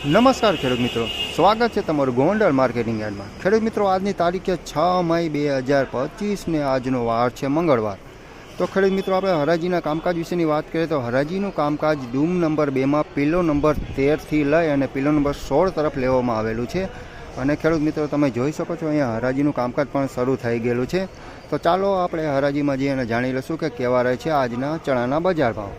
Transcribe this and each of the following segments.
નમસ્કાર ખેડૂત મિત્રો, સ્વાગત છે તમારું ગોંડલ માર્કેટિંગ યાર્ડમાં। ખેડૂત મિત્રો, આજની તારીખે 6 મઈ 2025 ને આજનો વાર છે મંગળવાર। તો ખેડૂત મિત્રો, આપણે હરાજીના કામકાજ વિશેની વાત કરીએ તો હરાજીનું કામકાજ ડૂમ નંબર 2માં પિલ્લો નંબર 13થી લઈ અને પિલ્લો નંબર 16 તરફ લેવામાં આવેલું છે। અને ખેડૂત મિત્રો, તમે જોઈ શકો છો અહીંયા હરાજીનું કામકાજ પણ શરૂ થઈ ગયેલું છે। તો ચાલો આપણે હરાજીમાં જઈએ અને જાણી લઈશું કે કેવા રહે છે આજના ચણાના બજાર ભાવ।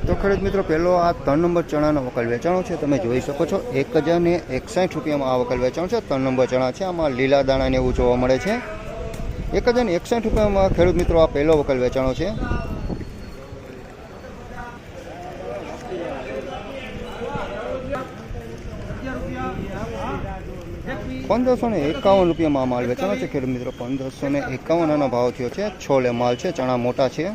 તો ખેડૂત મિત્રો, પહેલો આ 3 નંબર ચણાનો વકલ વેચાણો છે, તમે જોઈ શકો છો 1061 રૂપિયામાં આ વકલ વેચાણો છે। 3 નંબર ચણા છે, આમાં લીલા દાણા ને એવું જોવા મળે છે। 1061 રૂપિયામાં ખેડૂત મિત્રો આ પહેલો વકલ વેચાણો છે। ₹1551 રૂપિયામાં માલ વેચાણો છે ખેડૂત મિત્રો। 1551 આનો ભાવ થયો છે। છોલે માલ છે, ચણા મોટા છે।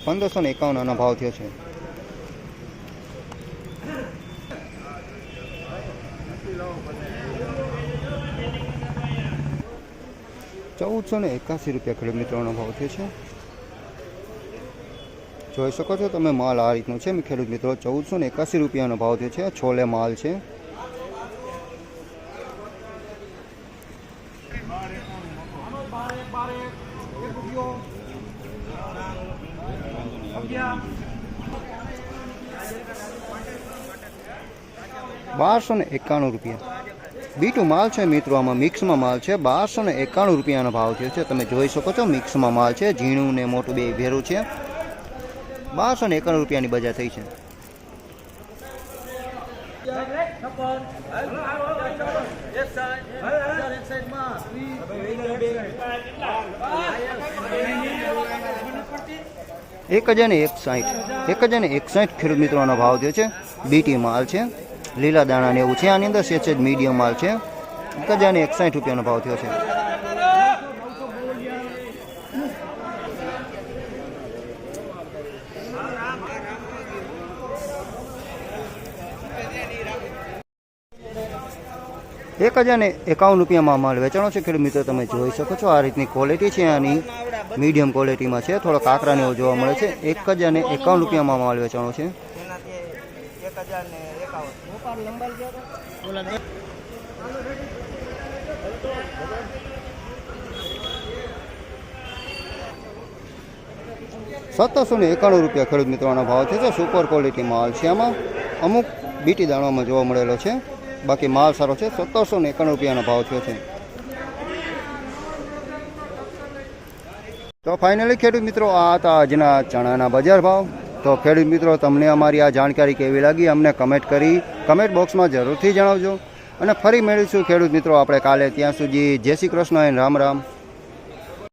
1551 આનો ભાવ થયો છે। ₹1481 ખેડૂત મિત્રોનો ભાવ થયો છે। જોઈ શકો છો તમે માલ આ રીતનો છે ખેડૂત મિત્રો। 1481 રૂપિયાનો ભાવ થયો છે। છોલે માલ છે। ₹1291 બીટું માલ છે મિત્રો, આમાં મિક્સમાં માલ છે। 1291 રૂપિયાનો ભાવ થયો છે, તમે જોઈ શકો છો મિક્સમાં માલ છે। ઝીણું ને મોટું બે ભેરું છે। 1291 રૂપિયાની બજાર થઈ છે। ₹1061 ખેડૂત મિત્રોનો ભાવ થયો છે। બીટી માલ છે, લીલા દાણા ને એવું છે। આની અંદર સેજ મીડિયમ માલ છે। 1061 રૂપિયાનો ભાવ થયો છે। ₹1051 માલ વેચાણો છે ખેડૂત મિત્રો, તમે જોઈ શકો છો આ રીતની ક્વોલિટી છે આની, મીડિયમ ક્વોલિટીમાં છે। થોડો કાકરાને એવું જોવા મળે છે। ₹1051 માલ વેચાણો છે। ₹1791 ખેડૂત મિત્રોનો ભાવ છે। સુપર ક્વોલિટી માલ છે, આમાં અમુક બીટી દાણામાં જોવા મળેલો છે, બાકી માલ સારો છે। ₹1791 ભાવ થયો છે। તો ફાઇનલી ખેડૂત મિત્રો, આ હતા આજના ચણાના બજાર ભાવ। તો ખેડૂત મિત્રો, તમને અમારી આ જાણકારી કેવી લાગી અમને કમેન્ટ બોક્સમાં જરૂરથી જણાવજો। અને ફરી મળીશું ખેડૂત મિત્રો આપણે કાલે। ત્યાં સુધી જય શ્રી કૃષ્ણ અને રામ રામ।